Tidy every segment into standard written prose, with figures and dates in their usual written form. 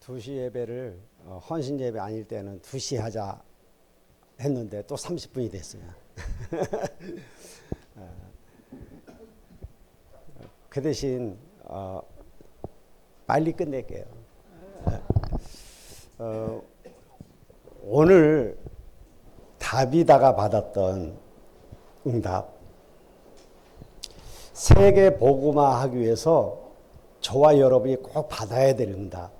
2시 예배를 헌신 예배 아닐 때는 2시 하자 했는데 또 30분이 됐어요. 그 대신 빨리 끝낼게요. 오늘 다비다가 받았던 응답, 세계 복음화 하기 위해서 저와 여러분이 꼭 받아야 될 응답.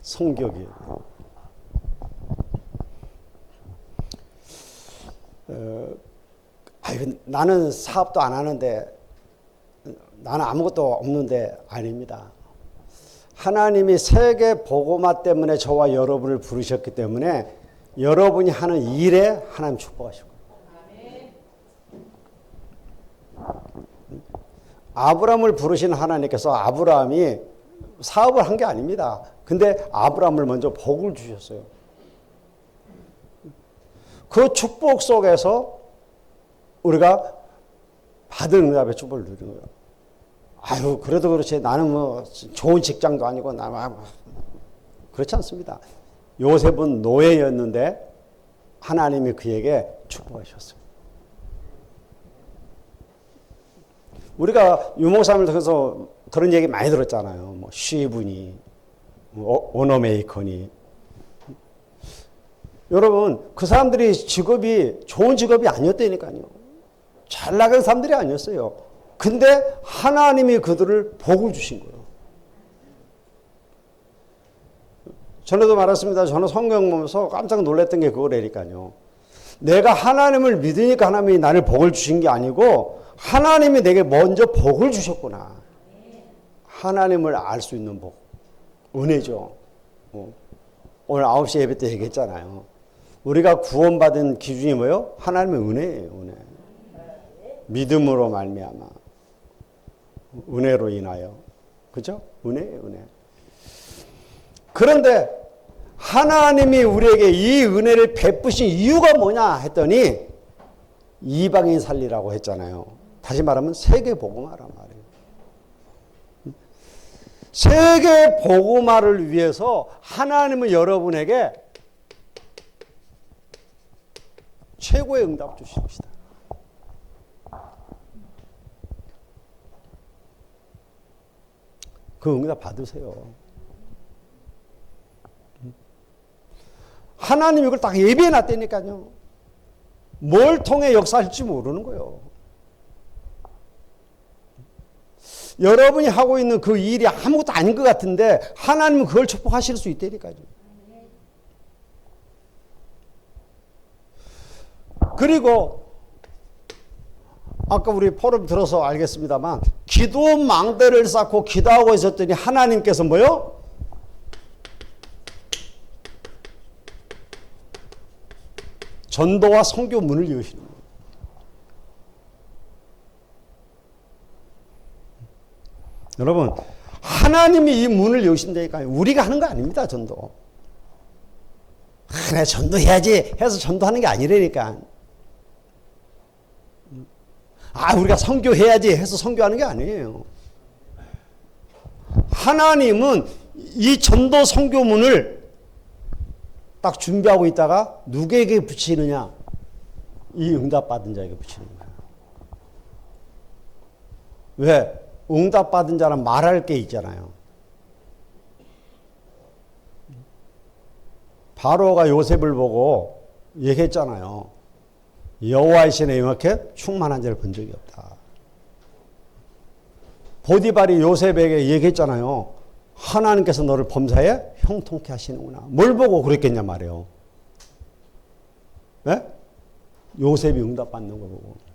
성격이에요. 나는 사업도 안 하는데, 나는 아무것도 없는데, 아닙니다. 하나님이 세계 복음화 때문에 저와 여러분을 부르셨기 때문에 여러분이 하는 일에 하나님 축복하시고. 아브라함을 부르신 하나님께서 아브라함이 사업을 한 게 아닙니다. 근데 아브라함을 먼저 복을 주셨어요. 그 축복 속에서 우리가 받은 응답의 축복을 누리는 거예요. 아유, 그래도 그렇지. 나는 뭐 좋은 직장도 아니고, 그렇지 않습니다. 요셉은 노예였는데 하나님이 그에게 축복하셨어요. 우리가 유목사님을 통해서 그런 얘기 많이 들었잖아요. 뭐 쉬분이, 오너메이커니. 여러분, 그 사람들이 직업이 좋은 직업이 아니었다니까요. 잘 나가는 사람들이 아니었어요. 근데 하나님이 그들을 복을 주신 거예요. 전에도 말했습니다. 저는 성경 보면서 깜짝 놀랐던 게 그거라니까요. 내가 하나님을 믿으니까 하나님이 나를 복을 주신 게 아니고 하나님이 내게 먼저 복을 주셨구나. 하나님을 알 수 있는 복. 은혜죠. 오늘 9시 예배 때 얘기했잖아요. 우리가 구원받은 기준이 뭐예요? 하나님의 은혜예요. 은혜. 믿음으로 말미암아. 은혜로 인하여. 그죠? 은혜예요. 은혜. 그런데 하나님이 우리에게 이 은혜를 베푸신 이유가 뭐냐 했더니 이방인 살리라고 했잖아요. 다시 말하면 세계 복음화란 말이에요. 세계 복음화를 위해서 하나님은 여러분에게 최고의 응답을 주실 것이다. 그 응답 받으세요. 하나님이 이걸 딱 예비해 놨다니까요. 뭘 통해 역사할지 모르는 거예요. 여러분이 하고 있는 그 일이 아무것도 아닌 것 같은데 하나님은 그걸 축복하실 수 있다니까요. 그리고 아까 우리 포럼 들어서 알겠습니다만 기도 망대를 쌓고 기도하고 있었더니 하나님께서 뭐요? 전도와 선교 문을 여시는 거예요. 여러분, 하나님이 이 문을 여신다니까요. 우리가 하는 거 아닙니다, 전도. 내가 전도해야지 해서 전도하는 게 아니라니까. 우리가 선교해야지 해서 선교하는 게 아니에요. 하나님은 이 전도 선교문을 딱 준비하고 있다가 누구에게 붙이느냐? 이 응답받은 자에게 붙이는 거예요. 왜? 응답받은 자는 말할 게 있잖아요. 바로가 요셉을 보고 얘기했잖아요. 여호와의 신에 이렇게 충만한 자를 본 적이 없다. 보디발이 요셉에게 얘기했잖아요. 하나님께서 너를 범사에 형통케 하시는구나. 뭘 보고 그랬겠냐 말이에요. 네? 요셉이 응답받는 거 보고.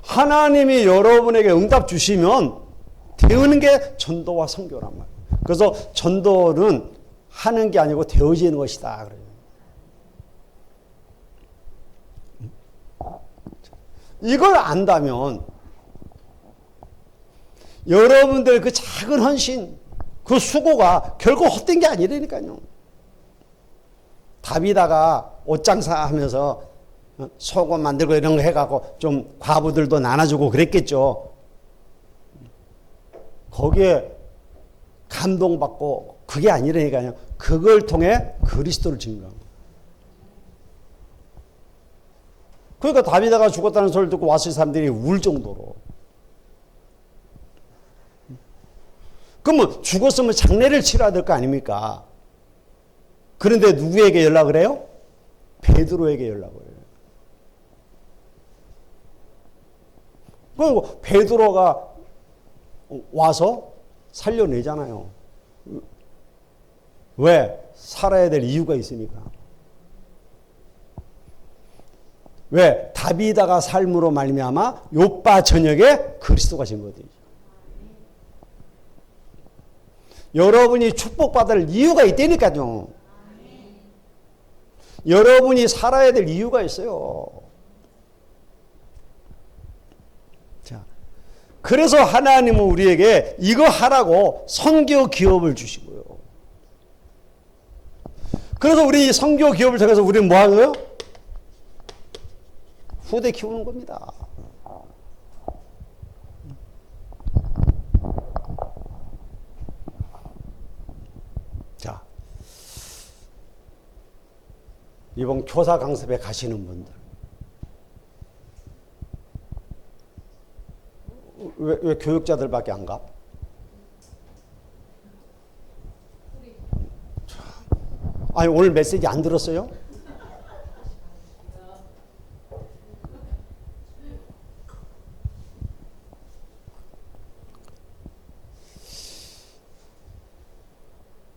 하나님이 여러분에게 응답 주시면 되는 게 전도와 선교란 말이에요. 그래서 전도는 하는 게 아니고 되어지는 것이다. 그래요. 이걸 안다면 여러분들 그 작은 헌신, 그 수고가 결코 헛된 게 아니라니까요. 다비다가 옷장사 하면서 소금 만들고 이런 거 해갖고 좀 과부들도 나눠주고 그랬겠죠. 거기에 감동받고 그게 아니라니까요. 그걸 통해 그리스도를 증거한 거예요. 그러니까 다비드가 죽었다는 소리를 듣고 왔을 사람들이 울 정도로. 그러면 죽었으면 장례를 치러야 될 거 아닙니까? 그런데 누구에게 연락을 해요? 베드로에게 연락을 해요. 그리고 베드로가 와서 살려내잖아요. 왜? 살아야 될 이유가 있으니까. 왜? 다비다가 삶으로 말미암아 욥바 저녁에 그리스도가 증거되죠. 여러분이 축복받을 이유가 있다니까요. 여러분이 살아야 될 이유가 있어요. 자, 그래서 하나님은 우리에게 이거 하라고 선교 기업을 주시고요. 그래서 우리 선교 기업을 통해서 우리는 뭐 하고요? 후대 키우는 겁니다. 자, 이번 교사 강습에 가시는 분들 왜 교육자들밖에 안 가? 아니 오늘 메시지 안 들었어요?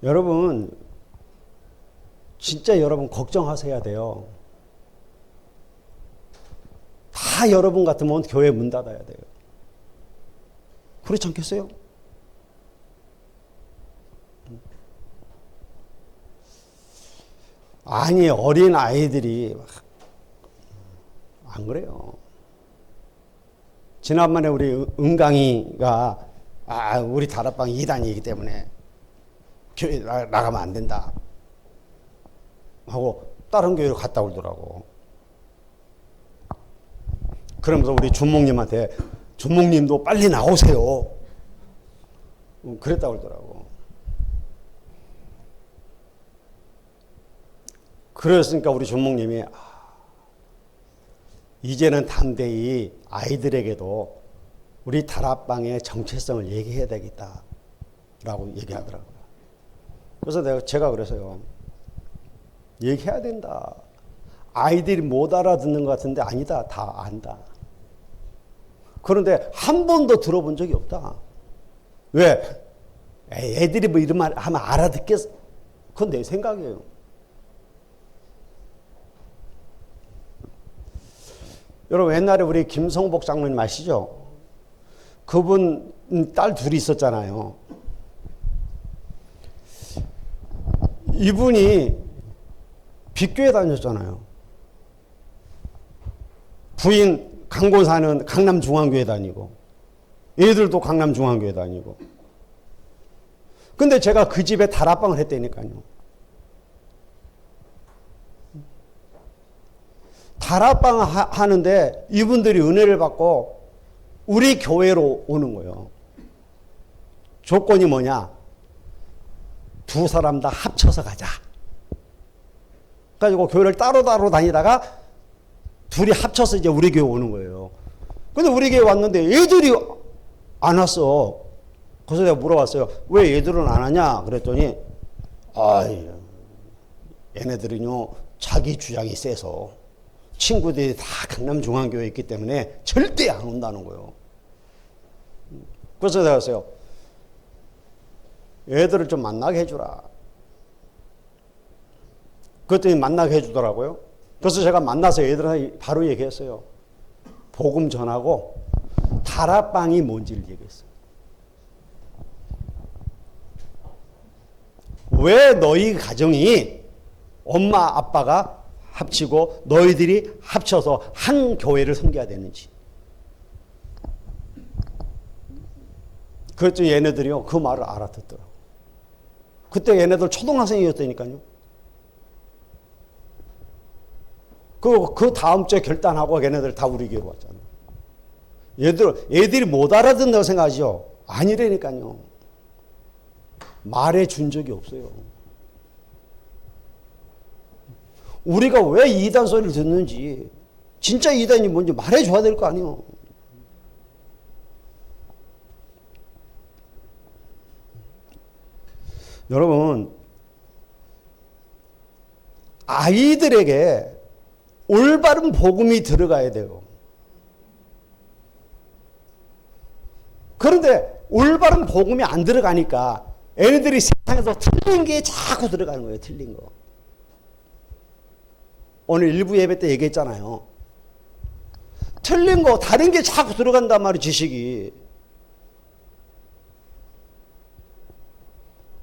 여러분 진짜 여러분 걱정하셔야 돼요. 다 여러분 같으면 교회 문 닫아야 돼요. 그렇지 않겠어요? 아니 어린 아이들이 안 그래요. 지난번에 우리 은강이가 우리 다락방 2단이기 때문에 교회 나가면 안 된다 하고 다른 교회로 갔다 오더라고. 그러면서 우리 준목님한테 준목님도 빨리 나오세요. 그랬다 그러더라고. 그랬으니까 우리 준목님이 이제는 담대히 아이들에게도 우리 다락방의 정체성을 얘기해야 되겠다라고 얘기하더라고요. 그래서 제가 그래서요. 얘기해야 된다. 아이들이 못 알아듣는 것 같은데 아니다. 다 안다. 그런데 한 번도 들어본 적이 없다. 왜? 애들이 뭐 이런 말 하면 알아듣겠어. 그건 내 생각이에요. 여러분 옛날에 우리 김성복 장로님 아시죠? 그분 딸 둘이 있었잖아요. 이분이 빅교회 다녔잖아요. 부인 강고사는 강남중앙교회 다니고 애들도 강남중앙교회 다니고. 근데 제가 그 집에 다락방을 했다니까요. 다락방 하는데 이분들이 은혜를 받고 우리 교회로 오는 거예요. 조건이 뭐냐? 두 사람 다 합쳐서 가자. 그래가지고 교회를 따로 다니다가 둘이 합쳐서 이제 우리 교회 오는 거예요. 근데 우리 교회 왔는데 애들이 안 왔어. 그래서 내가 물어봤어요. 왜 애들은 안 하냐? 그랬더니 얘네들은요 자기 주장이 세서 친구들이 다 강남중앙교회에 있기 때문에 절대 안 온다는 거예요. 그래서 내가 했어요. 애들을 좀 만나게 해주라. 그랬더니 만나게 해주더라고요. 그래서 제가 만나서 애들한테 바로 얘기했어요. 복음 전하고 다락방이 뭔지를 얘기했어요. 왜 너희 가정이 엄마 아빠가 합치고 너희들이 합쳐서 한 교회를 섬겨야 되는지. 그랬더니 얘네들이요 그 말을 알아듣더라고요. 그때 얘네들 초등학생이었다니까요. 그 다음 주에 결단하고 걔네들 다 우리 교회로 왔잖아. 애들이 못 알아듣는다고 생각하죠? 아니라니까요. 말해 준 적이 없어요. 우리가 왜 이단 소리를 듣는지, 진짜 이단이 뭔지 말해 줘야 될 거 아니에요. 여러분, 아이들에게 올바른 복음이 들어가야 돼요. 그런데 올바른 복음이 안 들어가니까 애들이 세상에서 틀린 게 자꾸 들어가는 거예요. 틀린 거. 오늘 일부 예배 때 얘기했잖아요. 틀린 거, 다른 게 자꾸 들어간단 말이에요. 지식이.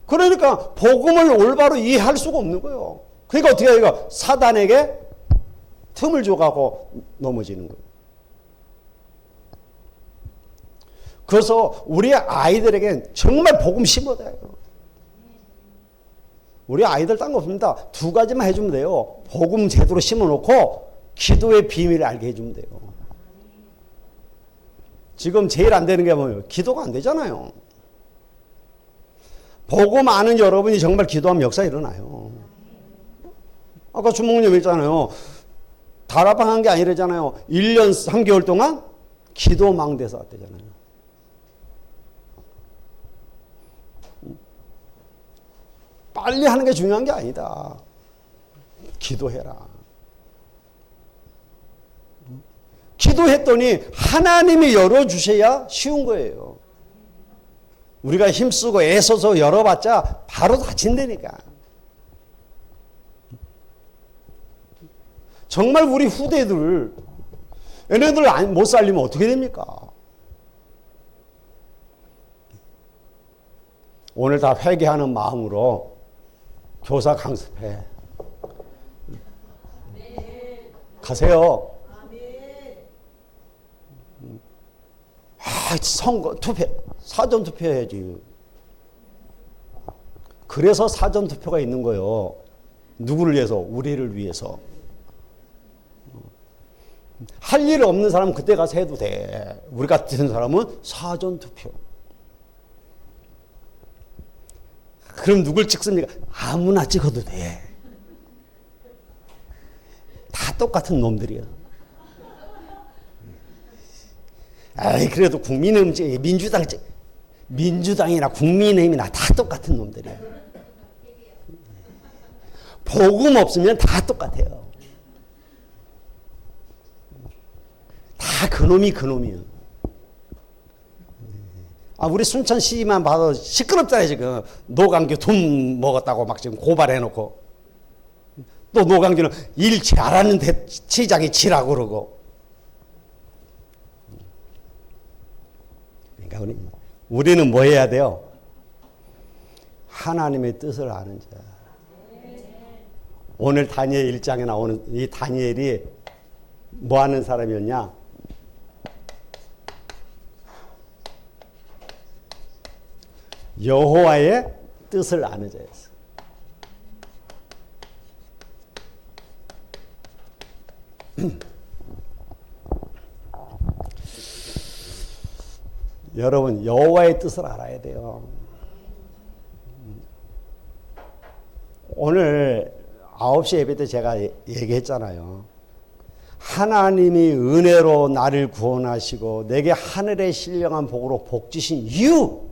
그러니까 복음을 올바로 이해할 수가 없는 거예요. 그러니까 어떻게 해요? 이거 사단에게 틈을 줘가고 넘어지는 거예요. 그래서 우리 아이들에게 정말 복음 심어야 돼요. 우리 아이들 딴 거 없습니다. 두 가지만 해주면 돼요. 복음 제대로 심어놓고 기도의 비밀을 알게 해주면 돼요. 지금 제일 안 되는 게 뭐예요? 기도가 안 되잖아요. 복음 아는 여러분이 정말 기도하면 역사 일어나요. 아까 주목님 했잖아요. 다락방 한 게 아니라잖아요. 1년 3개월 동안 기도망대서 왔대잖아요. 빨리 하는 게 중요한 게 아니다. 기도해라. 기도했더니 하나님이 열어주셔야 쉬운 거예요. 우리가 힘쓰고 애써서 열어봤자 바로 닫힌다니까. 정말 우리 후대들, 얘네들 못 살리면 어떻게 됩니까? 오늘 다 회개하는 마음으로 교사 강습해. 가세요. 선거, 투표, 사전투표 해야지. 그래서 사전투표가 있는 거예요. 누구를 위해서? 우리를 위해서. 할 일 없는 사람은 그때 가서 해도 돼. 우리 같은 사람은 사전투표. 그럼 누굴 찍습니까? 아무나 찍어도 돼. 다 똑같은 놈들이야. 아이, 그래도 국민의힘 찍, 민주당이나 국민의힘이나 다 똑같은 놈들이야. 복음 없으면 다 똑같아요. 다 그놈이 그놈이야. 우리 순천시만 봐도 시끄럽잖아요, 지금. 노광규 돈 먹었다고 막 지금 고발해놓고. 또 노광규는 일 잘하는 시장이 지라고 그러고. 그러니까 우리는 뭐 해야 돼요? 하나님의 뜻을 아는 자. 오늘 다니엘 1장에 나오는 이 다니엘이 뭐 하는 사람이었냐? 여호와의 뜻을 아는 자였어. 여러분, 여호와의 뜻을 알아야 돼요. 오늘 9시 예배 때 제가 얘기했잖아요. 하나님이 은혜로 나를 구원하시고 내게 하늘의 신령한 복으로 복 주신 이유,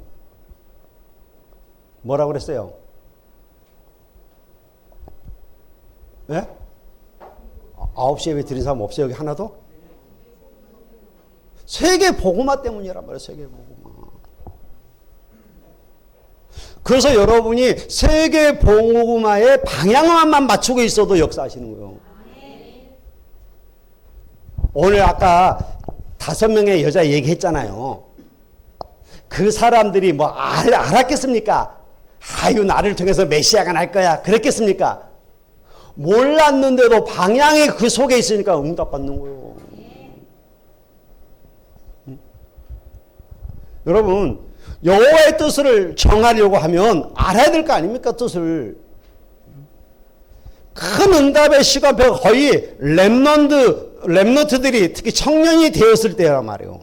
뭐라고 그랬어요? 네? 9시 예배 드린 사람 없어요? 여기 하나도? 세계 복음화 때문이란 말이에요. 세계 복음화. 그래서 여러분이 세계 복음화의 방향만 맞추고 있어도 역사하시는 거예요. 오늘 아까 5명의 여자 얘기했잖아요. 그 사람들이 뭐 알았겠습니까? 아유, 나를 통해서 메시아가 날 거야. 그랬겠습니까? 몰랐는데도 방향이 그 속에 있으니까 응답받는 거예요. 여러분, 여호와의 뜻을 정하려고 하면 알아야 될 거 아닙니까? 뜻을. 큰 응답의 시간표가 거의 렘넌트들이 특히 청년이 되었을 때란 말이에요.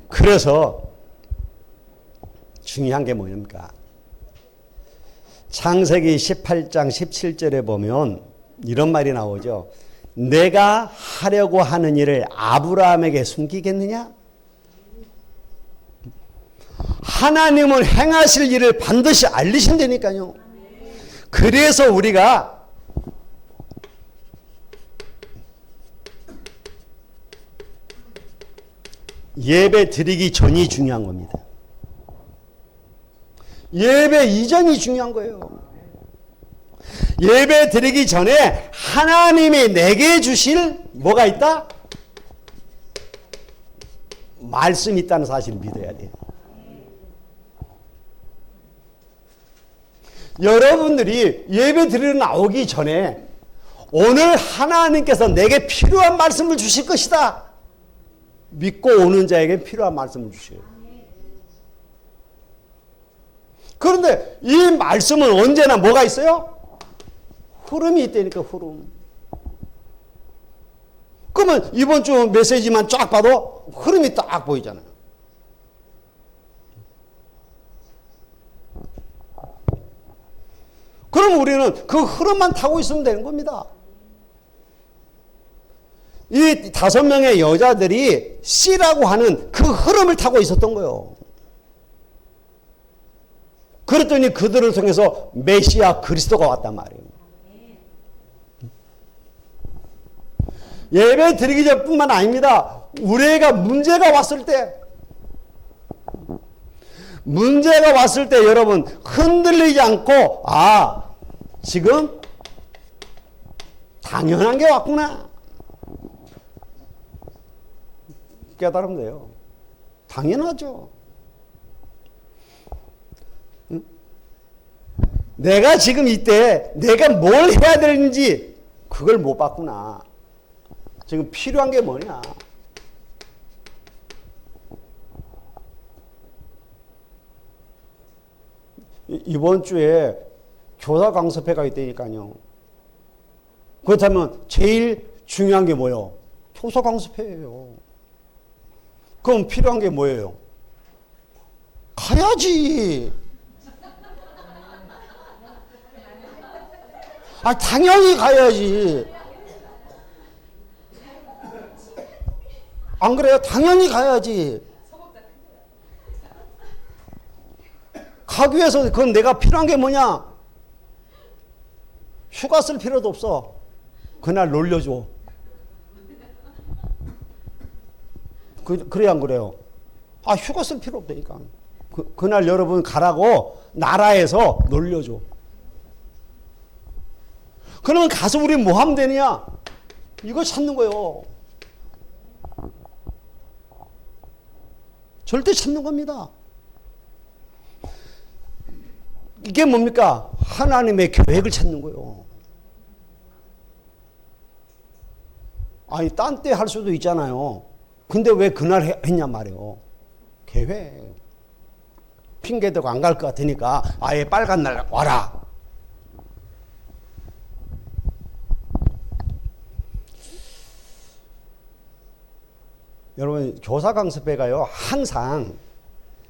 그래서 중요한 게 뭐입니까? 창세기 18장 17절에 보면 이런 말이 나오죠. 내가 하려고 하는 일을 아브라함에게 숨기겠느냐? 하나님은 행하실 일을 반드시 알리신다니까요. 그래서 우리가 예배 드리기 전이 중요한 겁니다. 예배 이전이 중요한 거예요. 예배 드리기 전에 하나님이 내게 주실 뭐가 있다? 말씀이 있다는 사실을 믿어야 돼요. 여러분들이 예배 드리러 나오기 전에 오늘 하나님께서 내게 필요한 말씀을 주실 것이다. 믿고 오는 자에게 필요한 말씀을 주셔요. 그런데 이 말씀은 언제나 뭐가 있어요? 흐름이 있다니까, 흐름. 그러면 이번 주 메시지만 쫙 봐도 흐름이 딱 보이잖아요. 그럼 우리는 그 흐름만 타고 있으면 되는 겁니다. 이 5명의 여자들이 C라고 하는 그 흐름을 타고 있었던 거예요. 그랬더니 그들을 통해서 메시아 그리스도가 왔단 말이에요. 예배 드리기 전뿐만 아닙니다. 우리가 문제가 왔을 때 여러분 흔들리지 않고 지금 당연한 게 왔구나. 깨달으면 돼요. 당연하죠. 내가 지금 이때 내가 뭘 해야 되는지 그걸 못 봤구나. 지금 필요한 게 뭐냐. 이번 주에 교사 강습회가 있다니까요. 그렇다면 제일 중요한 게 뭐예요? 교사 강습회예요. 그럼 필요한 게 뭐예요? 가야지. 당연히 가야지. 안 그래요? 당연히 가야지. 가기 위해서 그건 내가 필요한 게 뭐냐? 휴가 쓸 필요도 없어. 그날 놀려줘. 그래야 안 그래요? 휴가 쓸 필요 없다니까. 그날 여러분 가라고 나라에서 놀려줘. 그러면 가서 우리 뭐 하면 되느냐? 이거 찾는 거예요. 절대 찾는 겁니다. 이게 뭡니까? 하나님의 계획을 찾는 거예요. 딴 때 할 수도 있잖아요. 근데 왜 그날 했냐 말이에요. 계획. 핑계대고 안 갈 것 같으니까 아예 빨간 날 와라. 여러분 교사 강습회가요 항상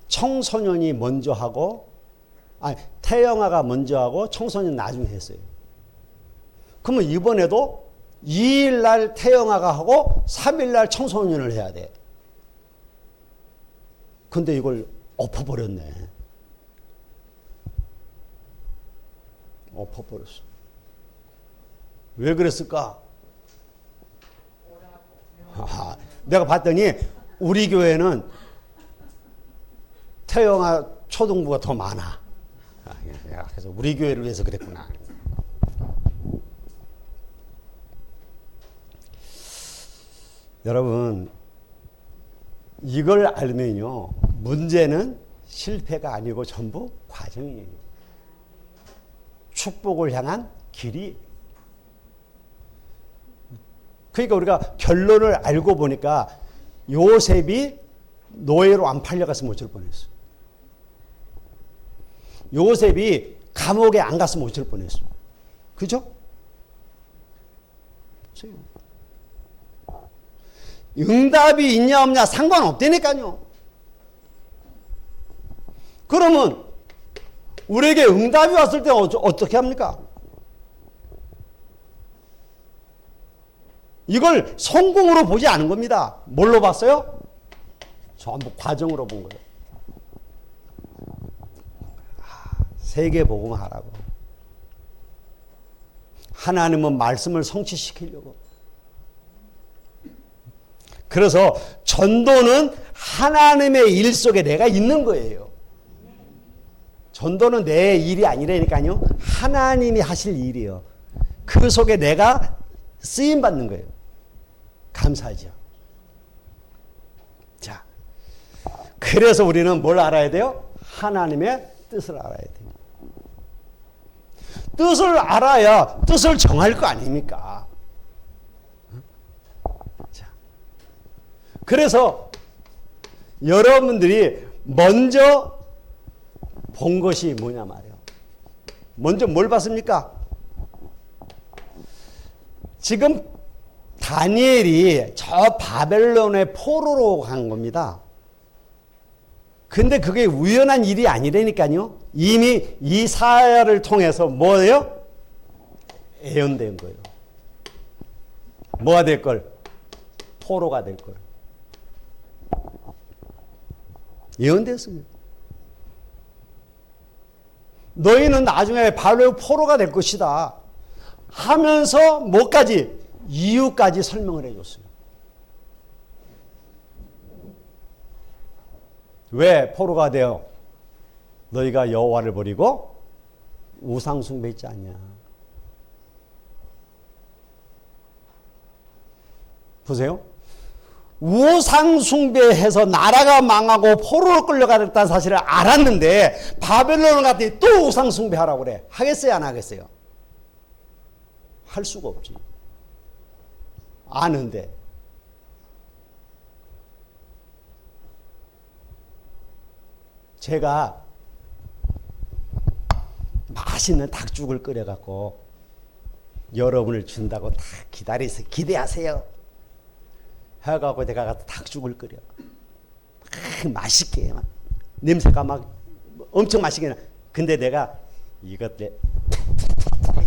청소년이 먼저 하고 태영아가 먼저 하고 청소년 나중에 했어요. 그러면 이번에도 2일 날 태영아가 하고 3일 날 청소년을 해야 돼. 근데 이걸 엎어버렸네. 엎어버렸어. 왜 그랬을까? 내가 봤더니 우리 교회는 태영아 초등부가 더 많아. 그래서 우리 교회를 위해서 그랬구나. 여러분 이걸 알면요 문제는 실패가 아니고 전부 과정이에요. 축복을 향한 길이. 그러니까 우리가 결론을 알고 보니까 요셉이 노예로 안 팔려갔으면 어쩔 뻔했어. 요셉이 감옥에 안 갔으면 어쩔 뻔했어요. 그죠? 응답이 있냐 없냐 상관없다니까요. 그러면 우리에게 응답이 왔을 때 어떻게 합니까? 이걸 성공으로 보지 않은 겁니다. 뭘로 봤어요? 전부 과정으로 본 거예요. 세계복음 하라고. 하나님은 말씀을 성취시키려고. 그래서 전도는 하나님의 일 속에 내가 있는 거예요. 전도는 내 일이 아니라니까요. 하나님이 하실 일이에요. 그 속에 내가 쓰임 받는 거예요. 감사하죠. 자, 그래서 우리는 뭘 알아야 돼요? 하나님의 뜻을 알아야 돼요. 뜻을 알아야 뜻을 정할 거 아닙니까? 자, 그래서 여러분들이 먼저 본 것이 뭐냐 말이에요. 먼저 뭘 봤습니까? 지금 다니엘이 저 바벨론의 포로로 간 겁니다. 근데 그게 우연한 일이 아니라니까요. 이미 이사야를 통해서 뭐예요? 예언된 거예요. 뭐가 될 걸? 포로가 될 걸. 예언됐습니다. 너희는 나중에 바벨론 포로가 될 것이다 하면서 뭐까지? 이유까지 설명을 해줬어요. 왜 포로가 되어? 너희가 여호와를 버리고 우상 숭배했지 않냐. 보세요. 우상 숭배해서 나라가 망하고 포로로 끌려가겠다는 사실을 알았는데 바벨론을 갔더니 또 우상 숭배하라고 그래. 하겠어요, 안 하겠어요? 할 수가 없지. 아는데. 제가 맛있는 닭죽을 끓여갖고 여러분을 준다고 다 기대하세요. 해갖고 내가 가서 닭죽을 끓여. 맛있게. 막 냄새가 막 엄청 맛있게 나. 근데 내가 이것들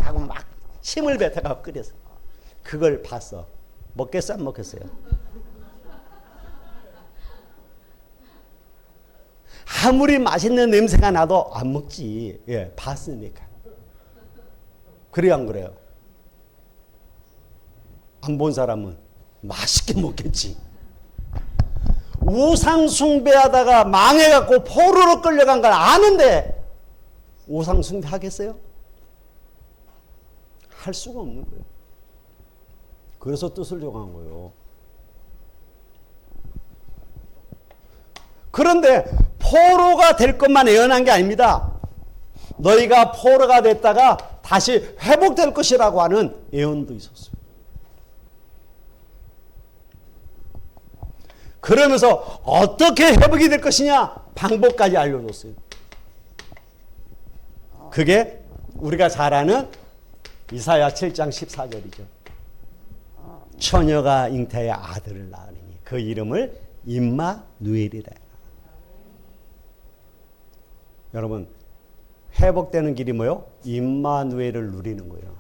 하고 막 힘을 뱉어갖고 끓여서 그걸 봤어. 먹겠어, 안 먹겠어요? 아무리 맛있는 냄새가 나도 안 먹지. 예, 봤으니까. 그래요, 안 그래요? 안 본 사람은 맛있게 먹겠지. 우상 숭배하다가 망해갖고 포로로 끌려간 걸 아는데 우상 숭배 하겠어요? 할 수가 없는 거예요. 그래서 뜻을 정한 거예요. 그런데 포로가 될 것만 예언한 게 아닙니다. 너희가 포로가 됐다가 다시 회복될 것이라고 하는 예언도 있었어요. 그러면서 어떻게 회복이 될 것이냐 방법까지 알려줬어요. 그게 우리가 잘 아는 이사야 7장 14절이죠. 처녀가 잉태의 아들을 낳으니 그 이름을 임마누엘이라. 여러분, 회복되는 길이 뭐요? 임마누엘을 누리는 거예요.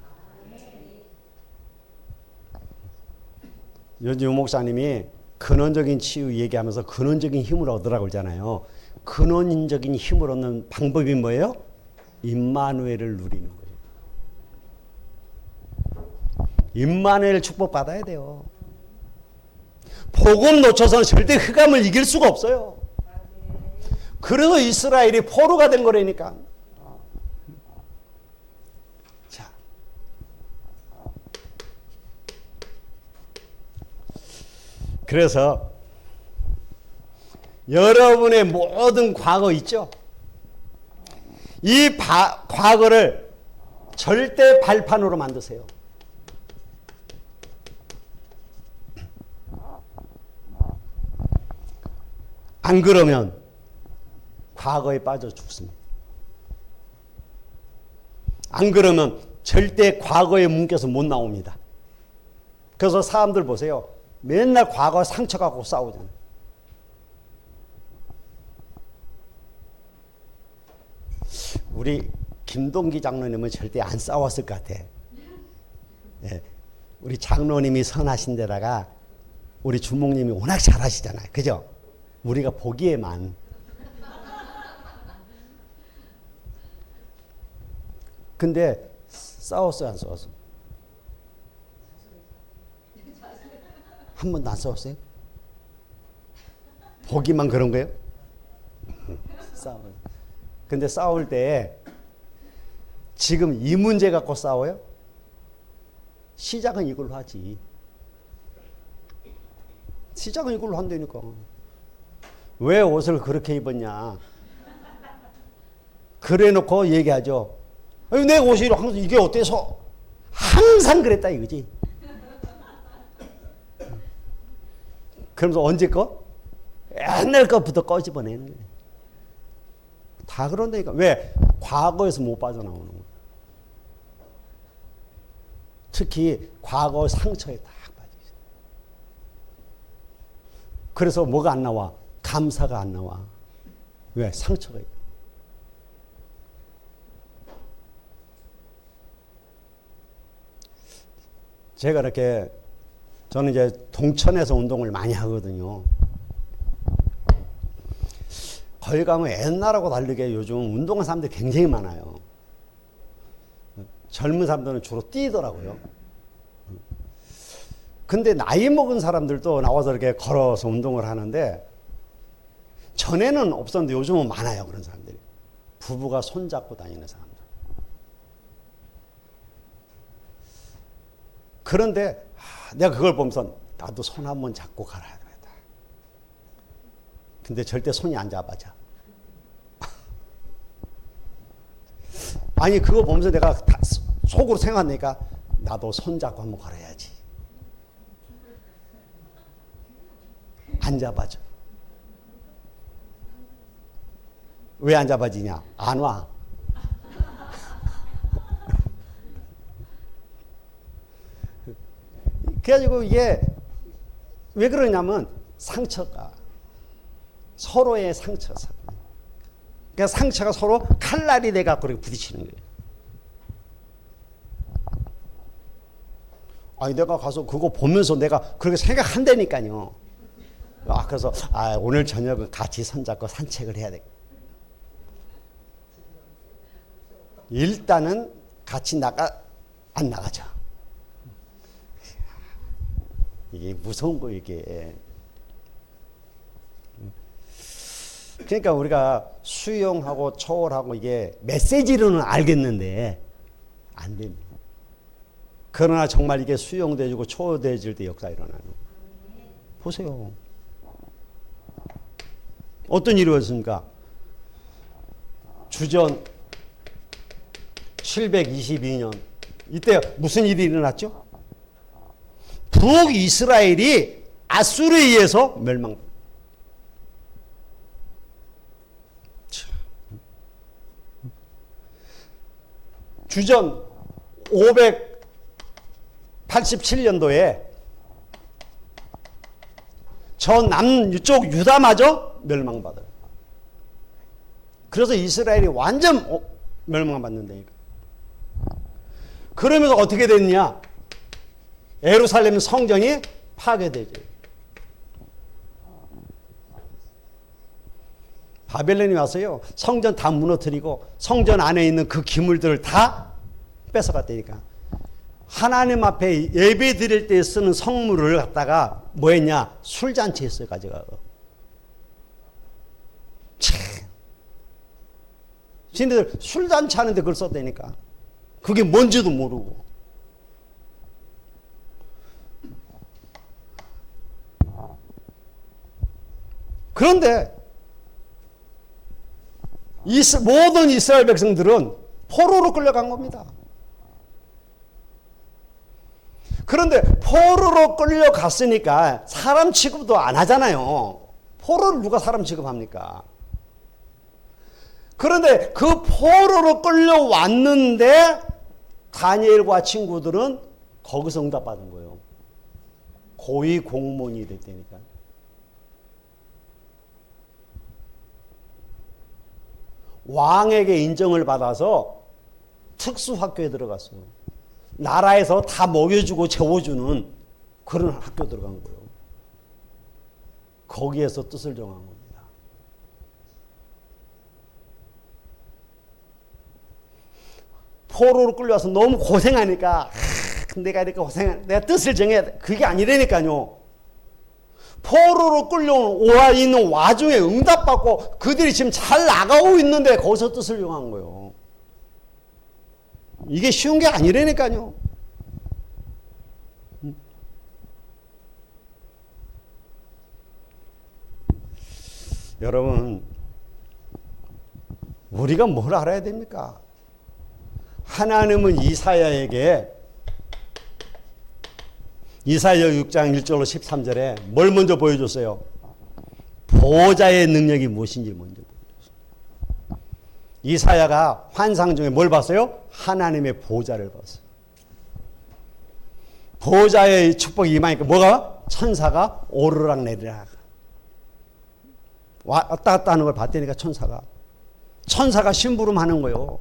요즘 목사님이 근원적인 치유 얘기하면서 근원적인 힘을 얻으라고 그러잖아요. 근원적인 힘을 얻는 방법이 뭐예요? 임마누엘을 누리는 거예요. 임마누엘 축복 받아야 돼요. 복음 놓쳐서는 절대 흑암을 이길 수가 없어요. 그래서 이스라엘이 포로가 된 거라니까. 자, 그래서 여러분의 모든 과거 있죠? 이 과거를 절대 발판으로 만드세요. 안 그러면 과거에 빠져 죽습니다. 안 그러면 절대 과거에 뭉개서 못 나옵니다. 그래서 사람들 보세요. 맨날 과거 상처 갖고 싸우잖아요. 우리 김동기 장로님은 절대 안 싸웠을 것 같아. 예. 우리 장로님이 선하신 데다가 우리 주목님이 워낙 잘하시잖아요. 그죠? 우리가 보기에만. 근데 싸웠어요, 안 싸웠어요? 한 번도 안 싸웠어요? 보기만 그런 거예요? 싸워요. 근데 싸울 때 지금 이 문제 갖고 싸워요? 시작은 이걸로 하지. 시작은 이걸로 한다니까. 왜 옷을 그렇게 입었냐? 그래 놓고 얘기하죠. 아니, 내 옷이 항상 이게 어때서? 항상 그랬다 이거지. 그러면서 언제 거? 옛날 것부터 꺼집어내는 거예요. 다 그런다니까. 왜? 과거에서 못 빠져나오는 거예요. 특히 과거 상처에 딱 빠져있어요. 그래서 뭐가 안 나와? 감사가 안 나와. 왜? 상처가 있어. 제가 이렇게 저는 이제 동천에서 운동을 많이 하거든요. 거기 가면 옛날하고 다르게 요즘 운동하는 사람들이 굉장히 많아요. 젊은 사람들은 주로 뛰더라고요. 근데 나이 먹은 사람들도 나와서 이렇게 걸어서 운동을 하는데 전에는 없었는데 요즘은 많아요. 그런 사람들이. 부부가 손잡고 다니는 사람들. 그런데 내가 그걸 보면서 나도 손 한번 잡고 갈아야 되겠다. 근데 절대 손이 안 잡아져. 아니 그거 보면서 내가 속으로 생각하니까 나도 손 잡고 한번 걸어야지. 안 잡아져. 왜 안 잡아지냐? 안 와. 그래가지고 이게 왜 그러냐면 상처가 서로의 상처. 그러니까 상처가 서로 칼날이 돼갖고 이렇게 부딪히는 거예요. 아니 내가 가서 그거 보면서 내가 그렇게 생각한다니까요. 그래서 오늘 저녁은 같이 손잡고 산책을 해야 돼. 일단은 같이 안 나가죠. 이게 무서운 거 이게. 그러니까 우리가 수용하고 초월하고 이게 메시지로는 알겠는데 안 됩니다. 그러나 정말 이게 수용되어지고 초월되어질 때 역사 일어나는 거예요. 보세요. 어떤 일이 있습니까? 주전 722년 이때 무슨 일이 일어났죠? 북이스라엘이 아수르에 의해서 멸망. 주전 587년도에 저 남쪽 유다마저 멸망받아요. 그래서 이스라엘이 완전 멸망받는다니까. 그러면서 어떻게 됐냐? 예루살렘 성전이 파괴되죠. 바벨론이 와서요. 성전 다 무너뜨리고 성전 안에 있는 그 기물들을 다 뺏어갔다니까. 하나님 앞에 예배 드릴 때 쓰는 성물을 갖다가 뭐 했냐? 술잔치 했어요. 가져가고. 참. 신들 술잔치 하는데 그걸 썼다니까. 그게 뭔지도 모르고. 그런데 모든 이스라엘 백성들은 포로로 끌려간 겁니다. 그런데 포로로 끌려갔으니까 사람 취급도 안 하잖아요. 포로를 누가 사람 취급합니까? 그런데 그 포로로 끌려왔는데 다니엘과 친구들은 거기서 응답받은 거예요. 고위 공무원이 됐다니까. 왕에게 인정을 받아서 특수학교에 들어갔어요. 나라에서 다 먹여주고 재워주는 그런 학교 들어간 거예요. 거기에서 뜻을 정한 겁니다. 포로로 끌려와서 너무 고생하니까 내가 이렇게 내가 뜻을 정해야 돼. 그게 아니라니까요. 포로로 끌려와 있는 와중에 응답받고 그들이 지금 잘 나가고 있는데 거기서 뜻을 정한 거예요. 이게 쉬운 게 아니라니까요. 여러분, 우리가 뭘 알아야 됩니까? 하나님은 이사야에게 이사야 6장 1절로 13절에 뭘 먼저 보여줬어요? 보호자의 능력이 무엇인지 먼저 보여줬어요. 이사야가 환상 중에 뭘 봤어요? 하나님의 보호자를 봤어요. 보호자의 축복이 임하니까 뭐가? 천사가 오르락 내리락 왔다 갔다 하는 걸 봤다니까. 천사가 심부름하는 거예요.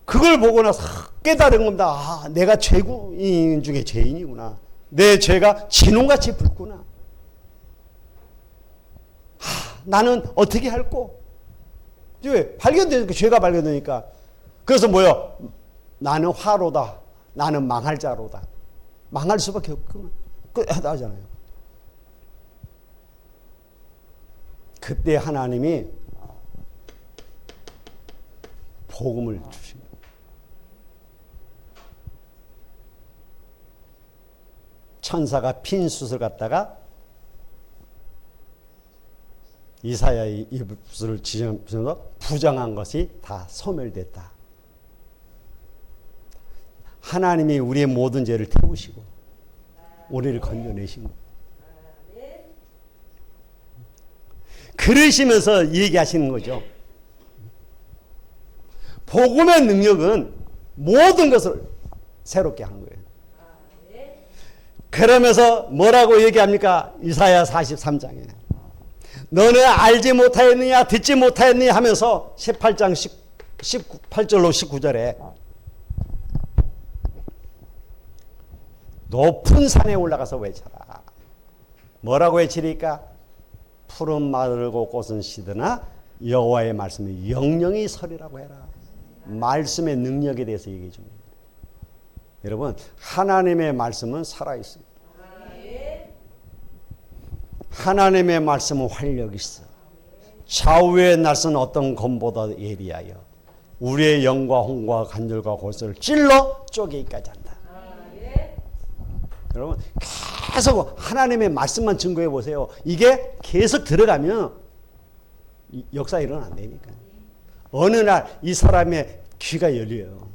그걸 보고 나서 깨달은 겁니다. 아, 내가 죄인 중에 죄인이구나. 내 죄가 진홍같이 붉구나. 아, 나는 어떻게 할꼬? 발견되니까, 죄가 발견되니까. 그래서 뭐요? 나는 화로다. 나는 망할 자로다. 망할 수밖에 없구나. 하잖아요. 그때 하나님이 복음을 주십니다. 천사가 핀 숯을 갖다가 이사야의 입술을 지정해서 부정한 것이 다 소멸됐다. 하나님이 우리의 모든 죄를 태우시고 우리를 건져내신 것. 그러시면서 얘기하시는 거죠. 복음의 능력은 모든 것을 새롭게 하는 거예요. 그러면서 뭐라고 얘기합니까? 이사야 43장에 너는 알지 못하였느냐 듣지 못하였느냐 하면서 18장 18절로 19절에 높은 산에 올라가서 외쳐라. 뭐라고 외치리까? 푸른 마르고 꽃은 시드나 여호와의 말씀이 영영이 서리라고 해라. 말씀의 능력에 대해서 얘기해 줍니다. 여러분, 하나님의 말씀은 살아있습니다. 하나님의 말씀은 활력이 있어. 좌우의 날선 어떤 검보다 예리하여 우리의 영과 홍과 간절과 골수를 찔러 쪼개기까지 한다. 여러분, 계속 하나님의 말씀만 증거해 보세요. 이게 계속 들어가면 역사 일어난다니까. 어느 날 이 사람의 귀가 열려요.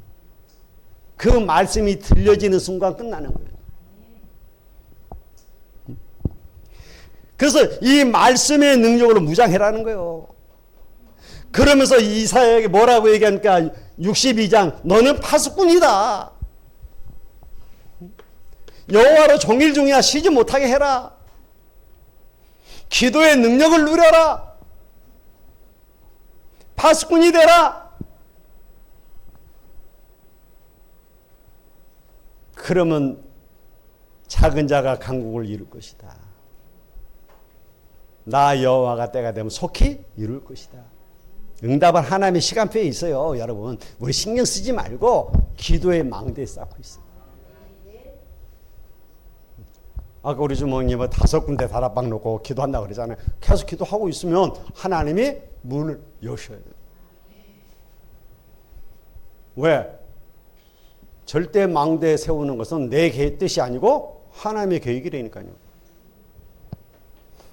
그 말씀이 들려지는 순간 끝나는 거예요. 그래서 이 말씀의 능력으로 무장해라는 거예요. 그러면서 이사야에게 뭐라고 얘기하니까 62장 너는 파수꾼이다. 여호와로 종일종이야 쉬지 못하게 해라. 기도의 능력을 누려라. 파수꾼이 되라. 그러면 작은 자가 강국을 이룰 것이다. 나 여호와가 때가 되면 속히 이룰 것이다. 응답은 하나님의 시간표에 있어요. 여러분, 우리 신경 쓰지 말고 기도의 망대에 쌓고 있어요. 아까 우리 주목님은 5군데 다락방 놓고 기도한다고 그러잖아요. 계속 기도하고 있으면 하나님이 문을 여셔야 돼요. 왜? 절대 망대에 세우는 것은 내 뜻이 아니고 하나님의 계획이라니까요.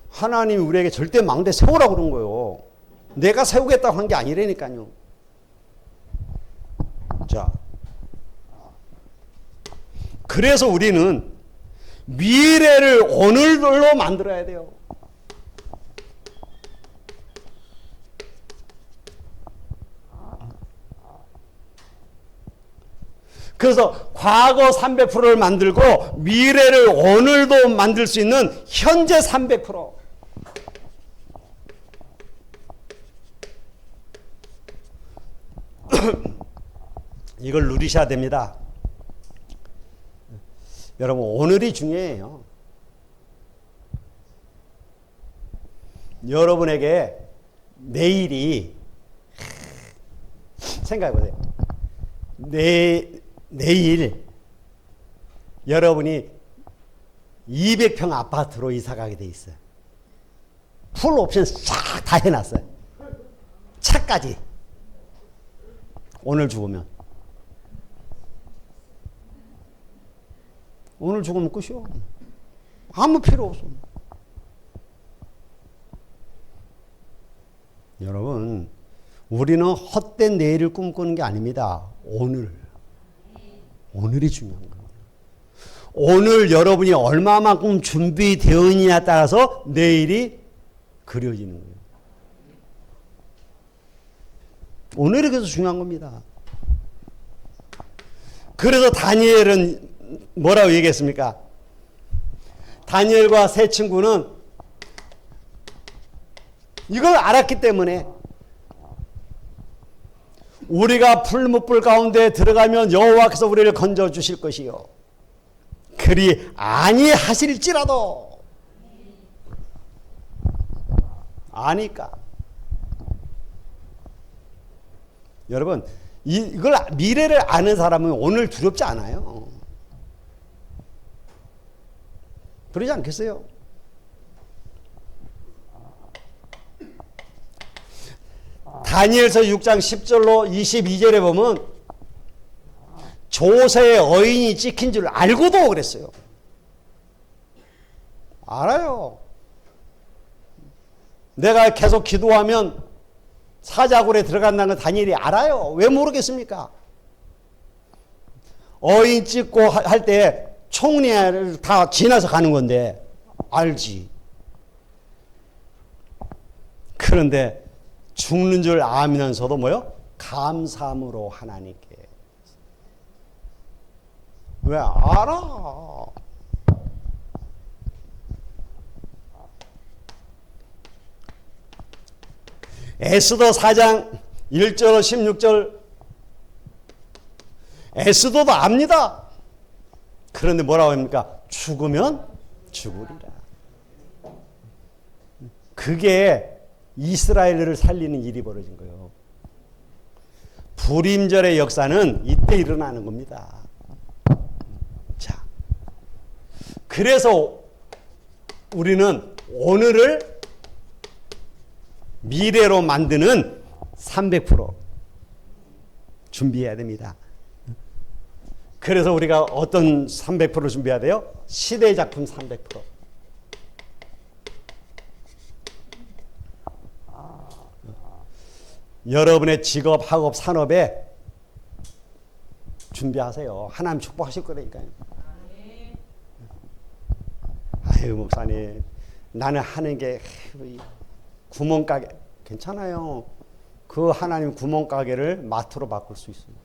하나님이 우리에게 절대 망대 세우라고 그런 거예요. 내가 세우겠다고 한 게 아니라니까요. 자, 그래서 우리는 미래를 오늘로 만들어야 돼요. 그래서 과거 300%를 만들고 미래를 오늘도 만들 수 있는 현재 300%. 이걸 누리셔야 됩니다. 여러분, 오늘이 중요해요. 여러분에게 내일이, 생각해 보세요. 내일 여러분이 200평 아파트로 이사 가게 돼 있어요. 풀 옵션 싹 다 해놨어요. 차까지. 오늘 죽으면. 오늘 죽으면 끝이요. 아무 필요 없어. 여러분, 우리는 헛된 내일을 꿈꾸는 게 아닙니다. 오늘이 중요한 거예요. 오늘 여러분이 얼마만큼 준비되어 있느냐에 따라서 내일이 그려지는 거예요. 오늘이 그래서 중요한 겁니다. 그래서 다니엘은 뭐라고 얘기했습니까? 다니엘과 세 친구는 이걸 알았기 때문에 우리가 풀무불 가운데 들어가면 여호와께서 우리를 건져 주실 것이요, 그리 아니하실지라도 아니까. 여러분, 이걸 미래를 아는 사람은 오늘 두렵지 않아요. 그러지 않겠어요? 다니엘서 6장 10절로 22절에 보면 조세의 어인이 찍힌 줄 알고도 그랬어요. 알아요. 내가 계속 기도하면 사자굴에 들어간다는 걸 다니엘이 알아요. 왜 모르겠습니까? 어인 찍고 할 때 총리를 다 지나서 가는 건데 알지. 그런데 죽는 줄 알면서도 뭐요? 감사함으로 하나님께. 왜? 알아. 에스더 4장 1절 16절, 에스더도 압니다. 그런데 뭐라고 합니까? 죽으면 죽으리라. 그게 이스라엘을 살리는 일이 벌어진 거예요. 불임절의 역사는 이때 일어나는 겁니다. 자, 그래서 우리는 오늘을 미래로 만드는 300% 준비해야 됩니다. 그래서 우리가 어떤 300% 준비해야 돼요? 시대의 작품 300%. 여러분의 직업, 학업, 산업에 준비하세요. 하나님 축복하실 거니까요. 아유, 목사님, 나는 하는 게 구멍가게. 괜찮아요. 그 하나님 구멍가게를 마트로 바꿀 수 있어요.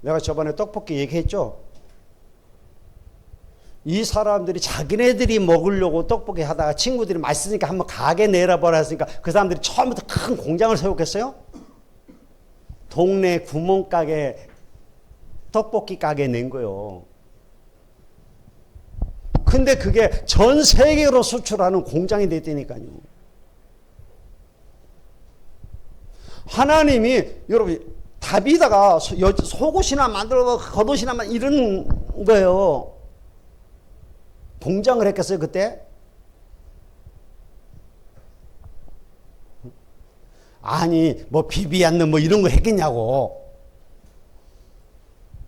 내가 저번에 떡볶이 얘기했죠? 이 사람들이 자기네들이 먹으려고 떡볶이 하다가 친구들이 맛있으니까 한번 가게 내라버려 했으니까 그 사람들이 처음부터 큰 공장을 세웠겠어요? 동네 구멍가게 떡볶이 가게 낸 거예요. 근데 그게 전 세계로 수출하는 공장이 됐다니까요. 하나님이 여러분 다비다가 속옷이나 만들어 겉옷이나 이런 거예요. 공장을 했겠어요 그때? 아니 뭐 비비안는 뭐 이런 거 했겠냐고.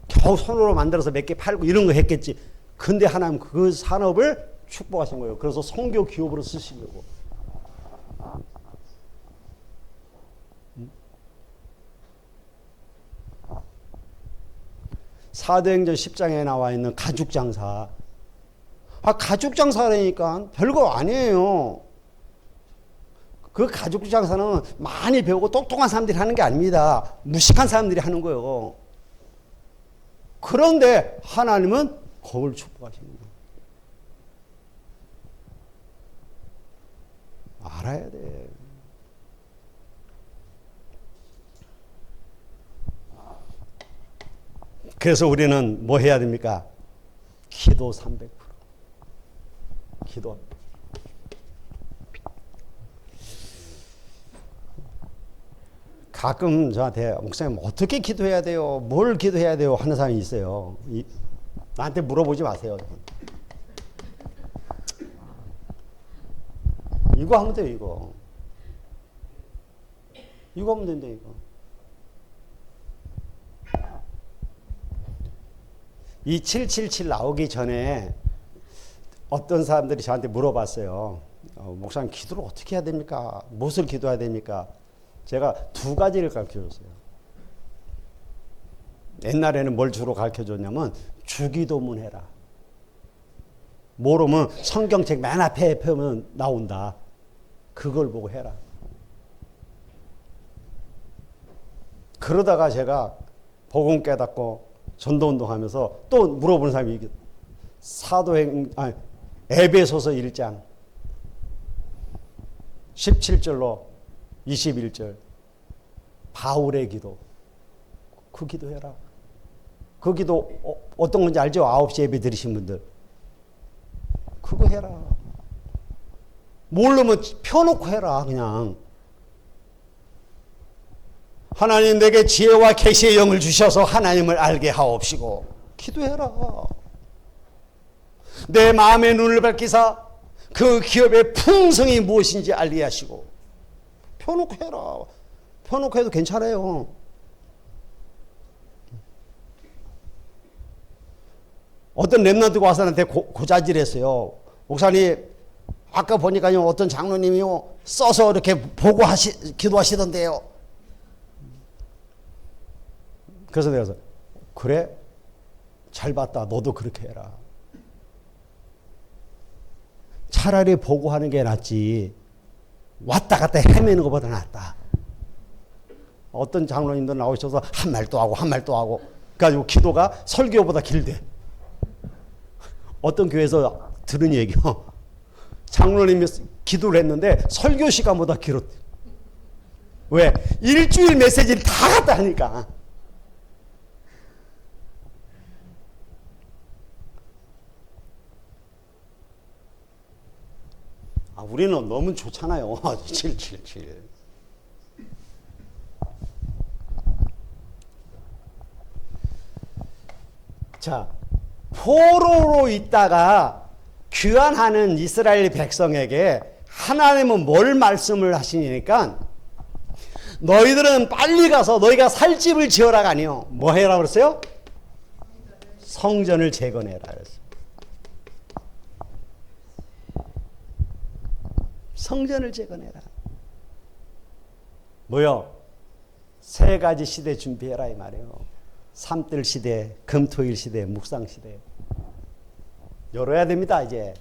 겨우 손으로 만들어서 몇 개 팔고 이런 거 했겠지. 근데 하나님 그 산업을 축복하신 거예요. 그래서 선교 기업으로 쓰시려고. 사도행전 10장에 나와 있는 가죽장사. 가죽장사라니까 별거 아니에요. 그 가죽 장사는 많이 배우고 똑똑한 사람들이 하는 게 아닙니다. 무식한 사람들이 하는 거예요. 그런데 하나님은 그걸 축복하시는 거예요. 알아야 돼. 그래서 우리는 뭐 해야 됩니까? 기도 300%. 기도. 가끔 저한테 목사님 어떻게 기도해야 돼요? 뭘 기도해야 돼요? 하는 사람이 있어요. 나한테 물어보지 마세요. 이거 하면 돼요, 이거. 이거 하면 된다, 이거. 이 777 나오기 전에 어떤 사람들이 저한테 물어봤어요. 목사님 기도를 어떻게 해야 됩니까? 무엇을 기도해야 됩니까? 제가 두 가지를 가르쳐줬어요. 옛날에는 뭘 주로 가르쳐줬냐면 주기도문 해라. 모르면 성경책 맨 앞에 펴면 나온다. 그걸 보고 해라. 그러다가 제가 복음 깨닫고 전도운동하면서 또 물어보는 사람이 에베소서 1장 17절로 21절 바울의 기도 그 기도해라. 그 기도 어떤 건지 알죠? 9시 예배 들으신 분들 그거 해라. 모르면 펴놓고 해라. 그냥 하나님 내게 지혜와 계시의 영을 주셔서 하나님을 알게 하옵시고 기도해라. 내 마음의 눈을 밝히사 그 기업의 풍성이 무엇인지 알게 하시고 펴놓고 해라. 펴놓고 해도 괜찮아요. 어떤 랩런트가 와서 나한테 고자질했어요. 목사님 아까 보니까요 어떤 장로님이요 써서 이렇게 보고 기도하시던데요. 그래서 내가 그래? 잘 봤다. 너도 그렇게 해라. 차라리 보고 하는 게 낫지 왔다 갔다 헤매는 것보다 낫다. 어떤 장로님들 나오셔서 한 말도 하고 한 말도 하고 그래가지고 기도가 설교보다 길대. 어떤 교회에서 들은 얘기요. 장로님이 기도를 했는데 설교 시간보다 길었대. 왜? 일주일 메시지를 다 갖다 하니까. 우리는 너무 좋잖아요. 777. 자, 포로로 있다가 귀환하는 이스라엘 백성에게 하나님은 뭘 말씀을 하시니까 너희들은 빨리 가서 너희가 살 집을 지어라가 아니요. 뭐 해라 그랬어요? 성전을 재건해라 그랬어요. 성전을 재건해라. 뭐요? 세 가지 시대 준비해라 이 말이에요. 삼들 시대, 금토일 시대, 묵상 시대. 열어야 됩니다. 이제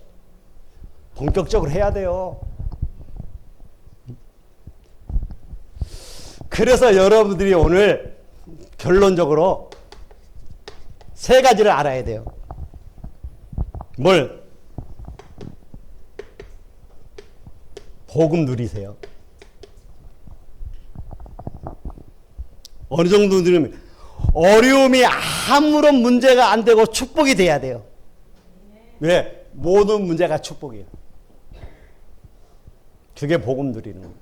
본격적으로 해야 돼요. 그래서 여러분들이 오늘 결론적으로 세 가지를 알아야 돼요. 뭘? 복음 누리세요. 어느 정도 누리면 어려움이 아무런 문제가 안 되고 축복이 돼야 돼요. 왜? 모든 문제가 축복이에요. 그게 복음 누리는 거예요.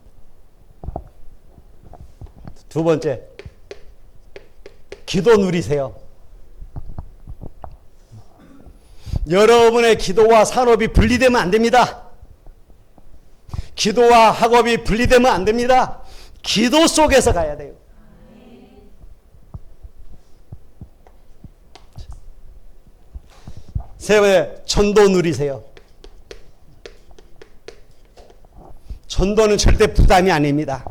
두 번째, 기도 누리세요. 여러분의 기도와 산업이 분리되면 안 됩니다. 기도와 학업이 분리되면 안 됩니다. 기도 속에서 가야 돼요. 세 번째, 전도 누리세요. 전도는 절대 부담이 아닙니다.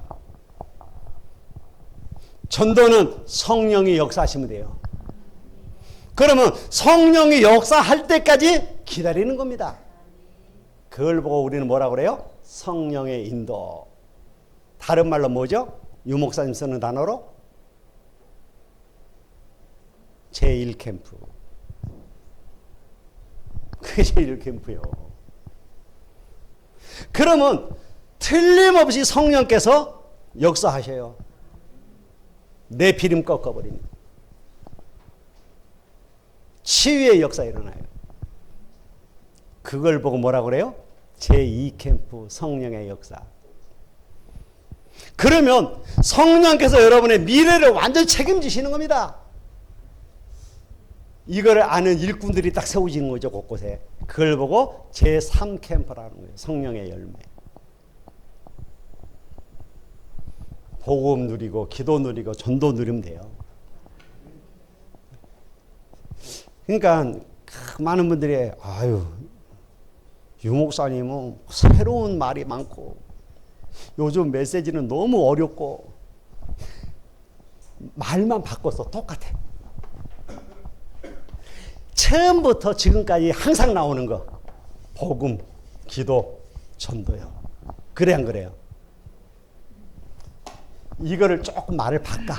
전도는 성령이 역사하시면 돼요. 그러면 성령이 역사할 때까지 기다리는 겁니다. 그걸 보고 우리는 뭐라고 그래요? 성령의 인도. 다른 말로 뭐죠? 유 목사님 쓰는 단어로 제1캠프. 그게 제1캠프요. 그러면 틀림없이 성령께서 역사하셔요. 내 비림 꺾어버리는 치유의 역사 일어나요. 그걸 보고 뭐라고 그래요? 제2캠프 성령의 역사. 그러면 성령께서 여러분의 미래를 완전히 책임지시는 겁니다. 이걸 아는 일꾼들이 딱 세워지는 거죠, 곳곳에. 그걸 보고 제3캠프라는 거예요. 성령의 열매. 복음 누리고 기도 누리고 전도 누리면 돼요. 그러니까 많은 분들이 아유 유 목사님은 새로운 말이 많고 요즘 메시지는 너무 어렵고 말만 바꿔서 똑같아. 처음부터 지금까지 항상 나오는 거 복음, 기도, 전도요. 그래 안 그래요? 이거를 조금 말을 바꿔.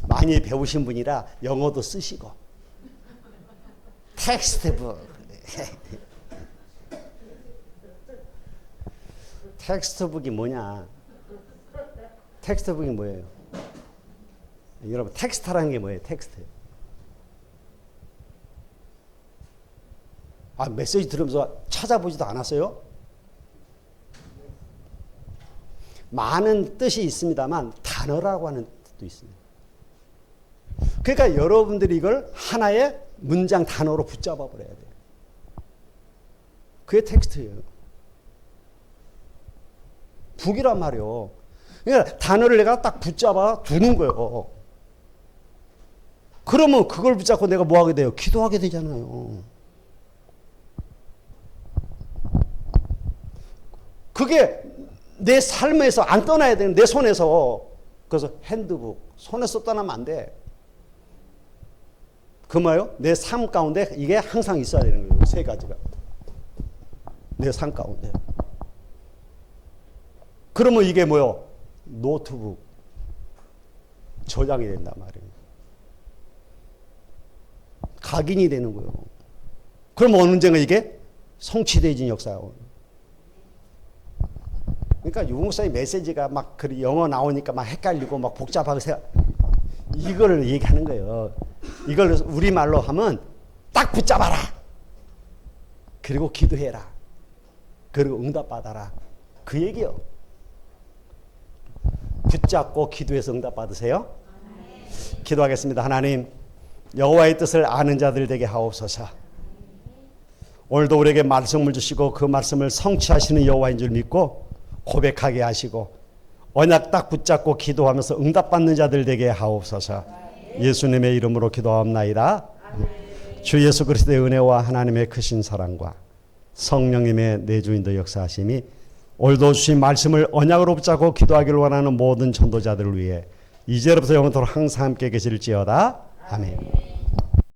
많이 배우신 분이라 영어도 쓰시고 텍스트북 텍스트북이 뭐냐? 텍스트북이 뭐예요? 여러분 텍스트라는 게 뭐예요? 텍스트. 아, 메시지 들으면서 찾아보지도 않았어요? 많은 뜻이 있습니다만 단어라고 하는 뜻도 있습니다. 그러니까 여러분들이 이걸 하나의 문장 단어로 붙잡아 버려야 돼요. 그게 텍스트예요. 북이란 말이요. 그러니까 단어를 내가 딱 붙잡아 두는 거예요. 그러면 그걸 붙잡고 내가 뭐 하게 돼요? 기도하게 되잖아요. 그게 내 삶에서 안 떠나야 되는 내 손에서. 그래서 핸드북 손에서 떠나면 안 돼. 그 뭐예요? 내 삶 가운데 이게 항상 있어야 되는 거예요. 세 가지가. 내 삶 가운데. 그러면 이게 뭐요? 노트북 저장이 된단 말이에요. 각인이 되는 거예요. 그러면 언젠가 이게 성취되어진 역사예요. 그러니까 유목사의 메시지가 막 영어 나오니까 막 헷갈리고 막 복잡하고 이걸 얘기하는 거예요. 이걸 우리말로 하면 딱 붙잡아라. 그리고 기도해라. 그리고 응답받아라. 그 얘기요. 붙잡고 기도해서 응답받으세요. 기도하겠습니다. 하나님, 여호와의 뜻을 아는 자들 되게 하옵소서. 오늘도 우리에게 말씀을 주시고 그 말씀을 성취하시는 여호와인 줄 믿고 고백하게 하시고 언약 딱 붙잡고 기도하면서 응답받는 자들 되게 하옵소서. 예수님의 이름으로 기도하옵나이다. 주 예수 그리스도의 은혜와 하나님의 크신 사랑과 성령님의 내주인도 역사하심이 오늘도 주신 말씀을 언약으로 붙잡고 기도하기를 원하는 모든 전도자들을 위해 이제로부터 영원토록 항상 함께 계실지어다. 아멘.